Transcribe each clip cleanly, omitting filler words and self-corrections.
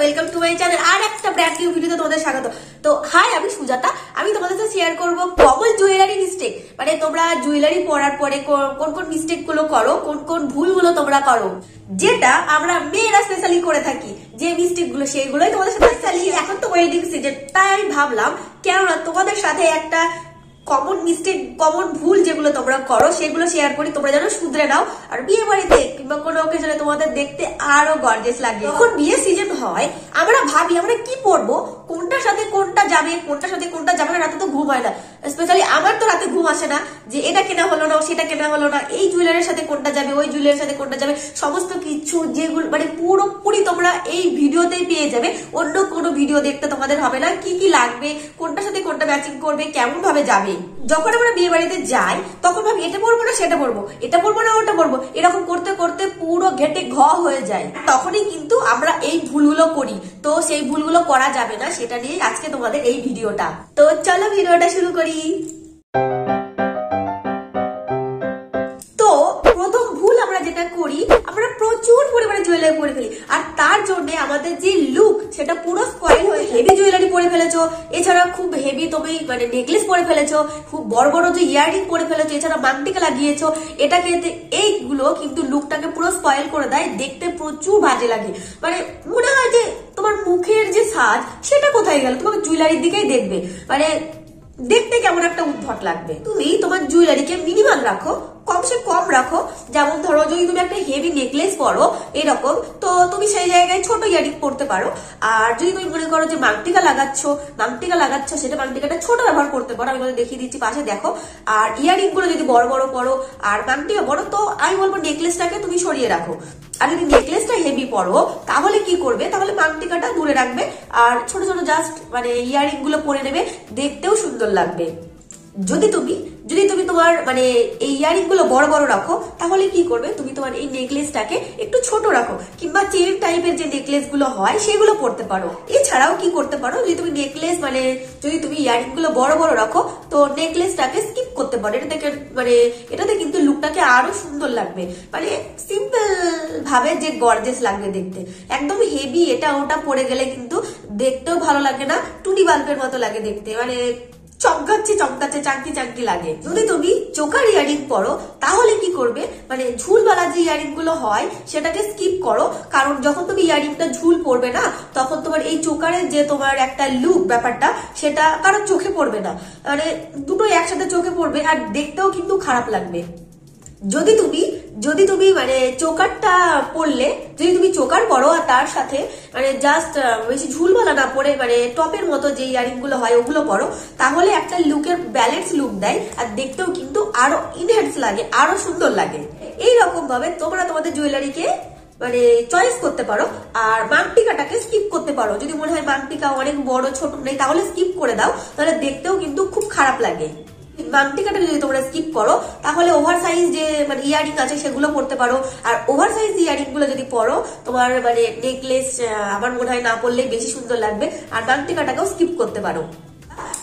Welcome to my channel. আর একটা brand new ভিডিওতে তোমাদের স্বাগত। তো হাই, আমি সুজাতা। আমি তোমাদের সাথে শেয়ার করব কমন জুয়েলারি মিস্টেক, মানে তোমরা জুয়েলারি পরার পরে কোন কোন মিস্টেক গুলো করো, কোন কোন ভুলগুলো তোমরা করো, যেটা আমরা মেয়েরা স্পেশালি করে থাকি। যে মিস্টেক গুলো সেইগুলোই তোমাদের সাথে স্পেশালি। এখন তো ওয়েডিং সিজন, তাই আমি ভাবলাম কেননা তোমাদের সাথে একটা কমন মিস্টেক, কমন ভুল যেগুলো তোমরা করো সেগুলো শেয়ার করি, তোমরা যেন শুধরে নাও। আর বিয়ে বাড়িতে কিংবা কোনো অকেশনে তোমাদের দেখতে আরো গর্জিয়াস লাগে। যখন বিয়ে সিজন হয় আমরা ভাবি আমরা কি পরবো, কোনটার সাথে কোনটা যাবে, কোনটার সাথে কোনটা যাবে না। রাতে তো ঘুম হয় না, স্পেশালি আমার তো রাতে ঘুম আসে না যে এটা কেনা হলো না, সেটা কেনা হলো না, এই জুয়েলারির সাথে কোনটা যাবে, ওই জুয়েলারির সাথে কোনটা যাবে, সমস্ত কিছু যেগুলো মানে পুরোপুরি তোমরা এই ভিডিওতেই পেয়ে যাবে। অন্য কোনো ভিডিও দেখতে তোমাদের হবে না। কি কি লাগবে, কোনটার সাথে কোনটা ম্যাচিং করবে, কেমন ভাবে যাবে। যখন আমরা বিয়ে বাড়িতে যাই তখন ভাবি এটা পরবো না সেটা পরবো, এটা পরবো না ওটা পরবো, এরকম করতে করতে পুরো ঘেটে ঘ হয়ে যায়। তখনই কিন্তু আমরা এই ভুলগুলো করি। তো সেই ভুলগুলো করা যাবে না, সেটা নিয়ে আজকে তোমাদের এই ভিডিওটা। তো চলো ভিডিওটা শুরু করি। তো প্রথম ভুল আমরা যেটা করি, আমরা প্রচুর পরিমাণে জুয়েলারি পরে ফেলি, আর তার জন্য আমাদের যে লুক সেটা পুরো স্পয়েল হয়ে। হেভি জুয়েলারি পরে ফেলেছো, এছাড়া খুব হেভি তুমি মানে নেকলেস পরে ফেলেছো, খুব বড় বড় যে ইয়াররিং পরে ফেলেছো, এছাড়া মাংটিকা লাগিয়েছো, এটাকে এইগুলো কিন্তু লুকটাকে পুরো স্পয়েল করে দেয়। দেখতে প্রচুর বাজে লাগে, মানে মনে হয় যে তোমার মুখের যে সাজ সেটা কোথায় গেল, তোমাকে জুয়েলারির দিকেই দেখবে, মানে দেখতে কেমন একটা উদ্ভট লাগবে। তুমি তোমার জুয়েলারিকে মিনিমাম রাখো, কমসে কম রাখো। যেমন ধরো যদি তুমি একটা হেভি নেকলেস পরো এরকম, তো তুমি সেই জায়গায় ছোট ইয়ারিং পরতে পারো। আর যদি তুমি মনে করো যে মাংটিকা লাগাচ্ছ সেটা মাংটিকাটা ছোট ব্যবহার করতে পারো। আমি তোমাদের দেখিয়ে দিচ্ছি, পাশে দেখো। আর ইয়ারিং গুলো যদি বড় বড় পরো আর মাংটিকা বড়, তো আমি বলবো নেকলেসটাকে তুমি সরিয়ে রাখো। আর যদি নেকলেসটা হেভি পরো তাহলে কি করবে, তাহলে মাংটিকাটা দূরে রাখবে আর ছোট ছোট জাস্ট মানে ইয়ারিং গুলো পরে নেবে, দেখতেও সুন্দর লাগবে। যদি তুমি তোমার মানে এই ইয়ারিং গুলো বড় বড় রাখো তাহলে কি করবে, তুমি তোমার এই নেকলেসটাকে একটু ছোট রাখো, কিংবা চেন টাইপের যে নেকলেস গুলো হয় সেগুলো পরতে পারো। এছাড়াও কি করতে পারো, যদি তুমি নেকলেস মানে যদি তুমি ইয়ারিং গুলো বড় বড় রাখো তো নেকলেসটাকে স্কিপ করতে পারো। এটাতে কিন্তু লুকটাকে আরো সুন্দর লাগবে, মানে সিম্পল ভাবে যে গর্জিয়াস লাগবে দেখতে। একদম হেভি এটা ওটা পরে গেলে কিন্তু দেখতেও ভালো লাগে না, টুনি বাল্বের মতো লাগে দেখতে, মানে চমকাচ্ছে চাঙ্কি লাগে। যদি তুমি চোকার ইয়ারিং পরো তাহলে কি করবে, মানে ঝুলওয়ালা যে ইয়ারিং গুলো হয় সেটাকে স্কিপ করো। কারণ যখন তুমি ইয়ারিংটা ঝুল পড়বে না, তখন তোমার এই চোকারের যে তোমার একটা লুক ব্যাপারটা সেটা কারোর চোখে পড়বে না, মানে দুটো একসাথে চোখে পড়বে আর দেখতেও কিন্তু খারাপ লাগবে। যদি তুমি মানে চোকারটা পরলে, যদি তুমি চোকার পরো আর তার সাথে মানে জাস্ট বেশি ঝুলওয়ালা না পরে মানে টপের মতো যে ইয়ারিং গুলো হয় ওগুলো পরো, তাহলে একটা লুকের ব্যালেন্স লুক দেয় আর দেখতেও কিন্তু আরো ইনহ্যান্স লাগে, আরো সুন্দর লাগে। এইরকম ভাবে তোমরা তোমাদের জুয়েলারিকে মানে চয়েস করতে পারো। আর মাংটিকাটাকে স্কিপ করতে পারো, যদি মনে হয় মাংটিকা অনেক বড় ছোট নেই তাহলে স্কিপ করে দাও, তাহলে দেখতেও কিন্তু খুব খারাপ লাগে। মাংটিকাটা যদি তোমরা স্কিপ করো তাহলে ওভার সাইজ যে মানে ইয়ারিং আছে সেগুলো পরতে পারো। আর ওভার সাইজ ইয়ারিং গুলো যদি পরো তোমার মানে নেকলেস আমার মনে হয় না পরলেই বেশি সুন্দর লাগবে। আর মাংটিকাটাকেও স্কিপ করতে পারো,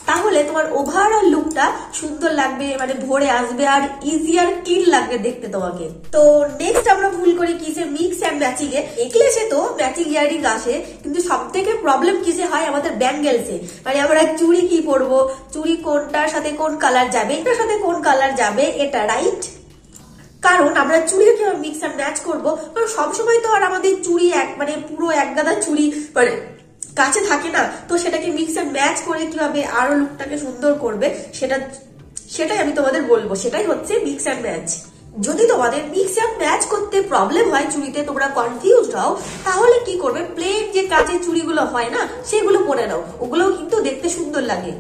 তাহলে তোমার ওভারঅল লুকটা সুন্দর লাগবে, মানে ভরে আসবে আর ইজিয়ার ক্লিন লাগবে দেখতে তোমাকে। তো নেক্সট আমরা ভুল করি কিসে, মিক্স এন্ড ম্যাচিং এ। নেকলেসে তো ম্যাচিং ইয়ারিং আসে, কিন্তু সব থেকে প্রবলেম কিসে হয় আমাদের ব্যাঙ্গেলসে। মানে আমরা চুড়ি কি পরবো, চুড়ি কোনটার সাথে কোন কালার যাবে, এটার সাথে কোন কালার যাবে, এটা রাইট। কারণ আমরা চুড়িকে কিভাবে মিক্স এন্ড ম্যাচ করবো, কারণ সবসময় তো আর আমাদের চুড়ি মানে পুরো এক গাদা চুড়ি মানে কাছে থাকে না, তো সেটাকে মিক্স এন্ড ম্যাচ করে কিভাবে আরো লুকটাকে সুন্দর করবে সেটাই আমি তোমাদের বলবো, সেটাই হচ্ছে মিক্স এন্ড ম্যাচ। যদি তোমাদের মিক্স এন্ড ম্যাচ করতে প্রবলেম হয়, চুড়িতে তোমরা কনফিউজ হও, তাহলে কি করবে, প্লেন যে কাঁচের চুড়িগুলো হয় না সেগুলো পরে নাও, ওগুলোও কিন্তু দেখতে সুন্দর লাগে।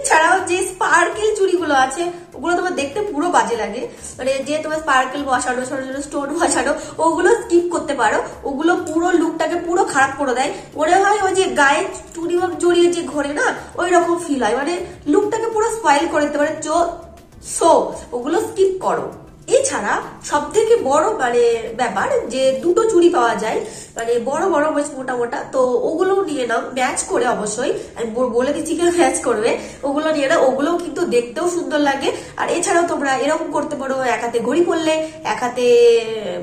এছাড়াও যে স্পার্কেল চুড়িগুলো আছে ওগুলো তোমার দেখতে পুরো বাজে লাগে, মানে যে তোমার স্পার্কেল বসানো, ছোট ছোট স্টোন বসানো, ওগুলো স্কিপ করতে পারো। ওগুলো পুরো লুকটাকে পুরো খারাপ করে দেয়, মনে হয় ওই যে গায়ে চুড়ি জড়িয়ে যে ঘোরে না ওই রকম ফিল হয়, মানে লুকটাকে পুরো স্পয়েল করে দিতে পারে। সো ওগুলো স্কিপ করো। এছাড়া সব থেকে বড় মানে ব্যাপার যে দুটো চুড়ি পাওয়া যায়, মানে বড় বড় বেশ মোটা মোটা, তো ওগুলো নিয়ে নাও ম্যাচ করে। অবশ্যই আমি বলে দিচ্ছি কেউ ম্যাচ করবে, ওগুলো নিয়ে নাও, ওগুলোও কিন্তু দেখতেও সুন্দর লাগে। আর এছাড়াও তোমরা এরকম করতে পারো, এক হাতে ঘড়ি পরলে, এক হাতে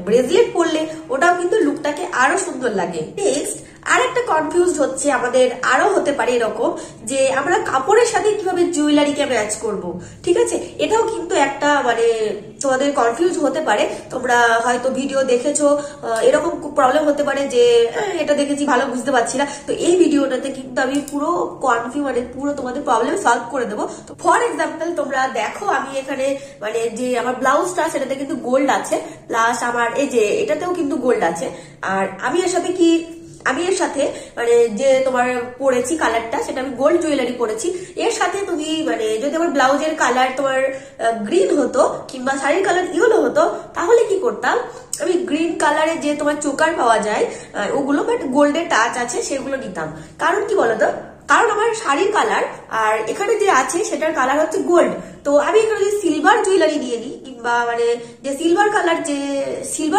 ব্রেসলেট পরলে, ওটাও কিন্তু লুকটাকে আরো সুন্দর লাগে। নেক্সট আর একটা কনফিউজ হচ্ছে আমাদের, আরো হতে পারে এরকম যে আমরা কাপড়ের সাথে কিভাবে জুয়েলারিকে ম্যাচ করব, ঠিক আছে? এটাও কিন্তু একটা মানে তোমাদের কনফিউজ হতে পারে। তোমরা হয়তো ভিডিও দেখেছো, এরকম প্রবলেম হতে পারে যে এটা দেখেছি ভালো বুঝতে পারছি না। তো এই ভিডিওটাতে কিন্তু আমি পুরো কনফিউজ মানে পুরো তোমাদের প্রবলেম সলভ করে দেবো। তো ফর এক্সাম্পল তোমরা দেখো আমি এখানে মানে যে আমার ব্লাউজটা সেটাতে কিন্তু গোল্ড আছে, প্লাস আমার এই যে এটাতেও কিন্তু গোল্ড আছে। আর আমি এর সাথে মানে যে তোমার পরেছি কালারটা সেটা আমি গোল্ড জুয়েলারি পরেছি। এর সাথে তুমি মানে যদি আমার ব্লাউজের কালার তোমার গ্রিন হতো কিংবা শাড়ির কালার ইয়েলো হতো, তাহলে কি করতাম, আমি গ্রিন কালারে যে তোমার চোকার পাওয়া যায় ওগুলো বাট গোল্ডের টাচ আছে সেগুলো নিতাম। কারণ কি বলতো, কারণ আমার শাড়ির কালার আর এখানে যে আছে সেটার কালার হচ্ছে গোল্ড। তো আমি এখানে যদি সিলভার জুয়েলারি নিয়ে নিই কিংবা মানে যে সিলভার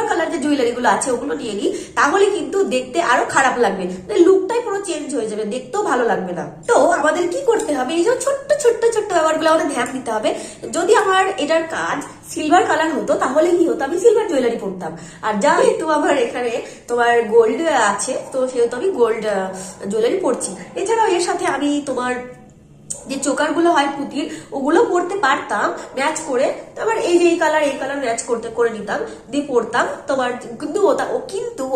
কালার যে জুয়েলারি গুলো আছে ওগুলো নিয়ে নিই, তাহলে কিন্তু দেখতে আরো খারাপ লাগবে, লুকটাই পুরো চেঞ্জ হয়ে যাবে, দেখতেও ভালো লাগবে না। তো আমাদের কি করতে হবে, এই যে ছোট্ট ছোট্ট ছোট্ট ব্যাপারগুলো আমাদের ধ্যান দিতে হবে। যদি আমার এটার কাজ সিলভার কালার হতো তাহলে কি হতো, আমি সিলভার জুয়েলারি পরতাম। আর যেহেতু আমার এখানে তোমার গোল্ড আছে তো সেহেতু আমি গোল্ড জুয়েলারি পরছি। এছাড়াও এর সাথে আমি তোমার যে চোকার গুলো হয় পুঁতির ওগুলো পরতে পারতাম ম্যাচ করে। তোমার এই যে এই কালার ম্যাচ করে নিতাম, দিয়ে পরতাম তোমার। কিন্তু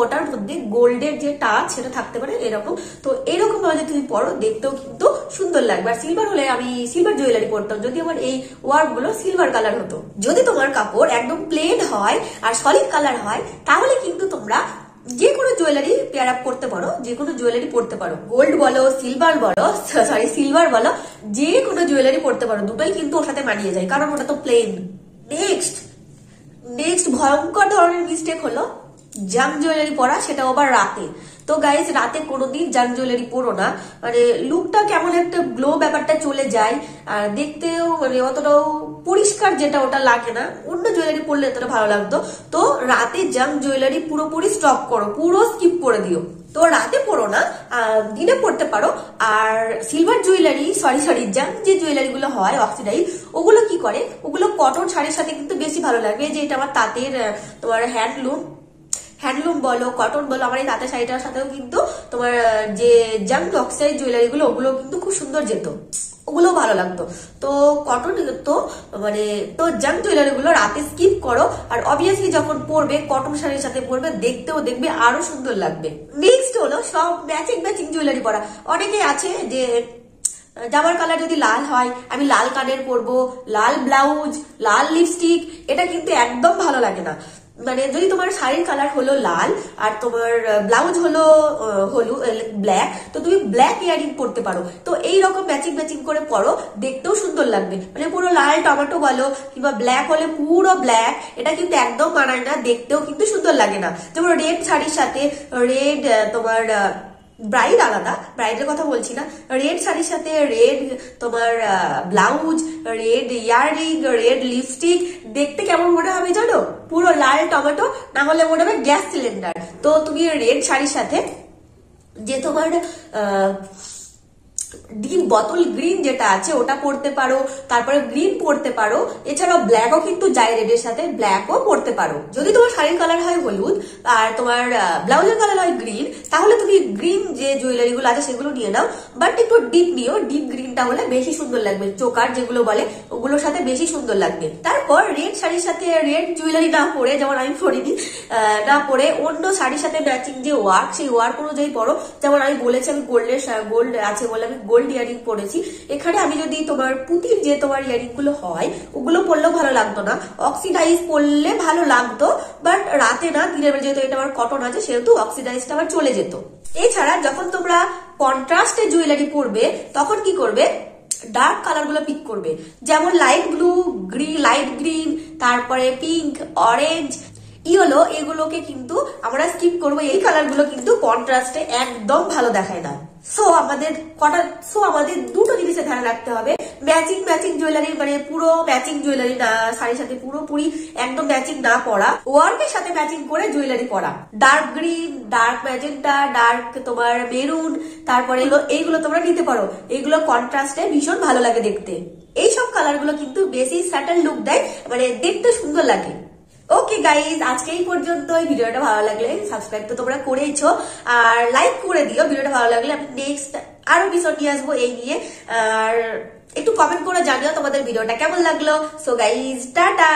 ওটার মধ্যে গোল্ডের যে টাচ সেটা থাকতে পারে এরকম। তো এরকম ভাবে যদি তুমি পরো দেখতেও কিন্তু সুন্দর লাগবে। আর সিলভার হলে আমি সিলভার জুয়েলারি পরতাম যদি আমার এই ওয়ার্ক গুলো সিলভার কালার হতো। যদি তোমার কাপড় একদম প্লেন হয় আর সলিড কালার হয় তাহলে কিন্তু তোমরা যে কোনো জুয়েলারি পেয়ার আপ করতে পারো, যে কোনো জুয়েলারি পরতে পারো, গোল্ড বলো সিলভার বলো যে কোনো জুয়েলারি পরতে পারো, দুটোই কিন্তু ওর সাথে মানিয়ে যায় কারণ ওটা তো প্লেন। নেক্সট ভয়ঙ্কর ধরনের মিস্টেক হলো জাম জুয়েলারি পরা, সেটা আবার রাতে। তো গাইজ রাতে কোনোদিন জাম জুয়েলারি পরো না, মানে লুকটা কেমন একটা গ্লো ব্যাপারটা চলে যায় আর দেখতেও মানে অতটাও পরিষ্কার যেটা ওটা লাগে না। অন্য জুয়েলারি পরলে এতটা ভালো লাগতো। তো রাতে জাম জুয়েলারি পুরোপুরি স্টপ করো, পুরো স্কিপ করে দিও। তো রাতে পরো না, দিনে পরতে পারো। আর সিলভার জুয়েলারি জাম যে জুয়েলারি গুলো হয় অক্সিডাইজ, ওগুলো কি করে, ওগুলো কটন শাড়ির সাথে কিন্তু বেশি ভালো লাগবে। যে এটা আমার তাঁতের তোমার হ্যান্ডলুম বলো কটন বলো, আমার এই তাঁতের শাড়িটার সাথেও কিন্তু তোমার যে জাম অক্সাইড জুয়েলারি গুলো ওগুলো কিন্তু খুব সুন্দর যেত, ওগুলো ভালো লাগতো। তো কটন তো মানে তো জাম জুয়েলারি গুলো রাতে স্কিপ করো। আর অবভিয়াসলি যখন পরবে কটন শাড়ির সাথে পরবে, দেখবে আরো সুন্দর লাগবে। নেক্সট হলো সব ম্যাচিং জুয়েলারি পরা। অনেকে আছে যে জামার কালার যদি লাল হয় আমি লাল কানের পরবো, লাল ব্লাউজ, লাল লিপস্টিক, এটা কিন্তু একদম ভালো লাগে না। মানে যদি তোমার শাড়ির কালার হলো লাল আর তোমার ব্লাউজ হলো ব্ল্যাক, তো তুমি ব্ল্যাক ইয়ারিং পরতে পারো। তো এইরকম ম্যাচিং করে পরো, দেখতেও সুন্দর লাগবে। মানে পুরো লাল টমেটো বলো কিংবা ব্ল্যাক হলে পুরো ব্ল্যাক, এটা কিন্তু একদম মানায় না, দেখতেও কিন্তু সুন্দর লাগে না। যেমন রেড শাড়ির সাথে রেড তোমার ব্রাইড আলাদা, ব্রাইডের কথা বলছি না, রেড শাড়ির সাথে রেড তোমার blouse, red earring, red lipstick, দেখতে কেমন মনে হবে জানো, পুরো লাল টমেটো, না হলে মনে হবে গ্যাস সিলিন্ডার। তো তুমি রেড শাড়ির সাথে যে তোমার ডিপ বটল গ্রিন যেটা আছে ওটা পরতে পারো, তারপরে গ্রিন পরতে পারো। এছাড়াও ব্ল্যাকও কিন্তু যায় রেডের সাথে, ব্ল্যাকও পরতে পারো। যদি তোমার শাড়ির কালার হয় হলুদ আর তোমার ব্লাউজের কালার হয় গ্রিন, তাহলে তুমি গ্রিন যে জুয়েলারি গুলো আছে সেগুলো নিয়ে নাও, বাট একটু ডিপ নিও, ডিপ গ্রিনটা হলে বেশি সুন্দর লাগবে, চোকার যেগুলো বলে ওগুলোর সাথে বেশি সুন্দর লাগবে। তারপর রেড শাড়ির সাথে রেড জুয়েলারি না পরে, যেমন আমি পরিনি, না পরে অন্য শাড়ির সাথে ম্যাচিং যে ওয়ার্ক সেই ওয়ার্ক অনুযায়ী পরো। যেমন আমি বলেছি আমি গোল্ড আছে বলে আমি গোল্ড ইয়ারিং পরেছি। এখানে আমি যদি তোমার পুঁতির যে তোমার ইয়ারিং গুলো হয় ওগুলো পরলেও ভালো লাগতো না, অক্সিডাইজ পরলে ভালো লাগতো, বাট রাতে না, দিনের বেলা যেহেতু এটা আমার কটন আছে সেহেতু অক্সিডাইজটা আবার চলে যেত। এছাড়া যখন তোমরা কন্ট্রাস্টে জুয়েলারি পরবে তখন কি করবে, ডার্ক কালার গুলো পিক করবে, যেমন লাইট ব্লু, লাইট গ্রিন, তারপরে পিঙ্ক, অরেঞ্জ, ইয়েলো, এগুলোকে কিন্তু আমরা স্কিপ করবো। এই কালার গুলো কিন্তু কন্ট্রাস্টে একদম ভালো দেখায় না। সো আমাদের দুটো জিনিসে ধ্যান রাখতে হবে, ম্যাচিং জুয়েলারি মানে পুরো ম্যাচিং জুয়েলারি না, শাড়ির সাথে পুরোপুরি একদম ম্যাচিং না পরা, ওয়ার্কের সাথে ম্যাচিং করে জুয়েলারি পরা। Dark green, dark magenta, dark তোমার মেরুন, তারপরে এইগুলো তোমরা নিতে পারো, এইগুলো কন্ট্রাস্টে ভীষণ ভালো লাগে দেখতে। এইসব কালার গুলো কিন্তু বেশি স্যাটেল লুক দেয়, মানে দেখতে সুন্দর লাগে। ওকে গাইজ, আজকে এই পর্যন্ত। ভিডিওটা ভালো লাগলে সাবস্ক্রাইব তো তোমরা করেইছো, আর লাইক করে দিও। ভিডিওটা ভালো লাগলে আমি নেক্সট আরো এপিসোড নিয়ে আসবো এই নিয়ে। আর একটু কমেন্ট করে জানিও তোমাদের ভিডিওটা কেমন লাগলো। So guys, tata.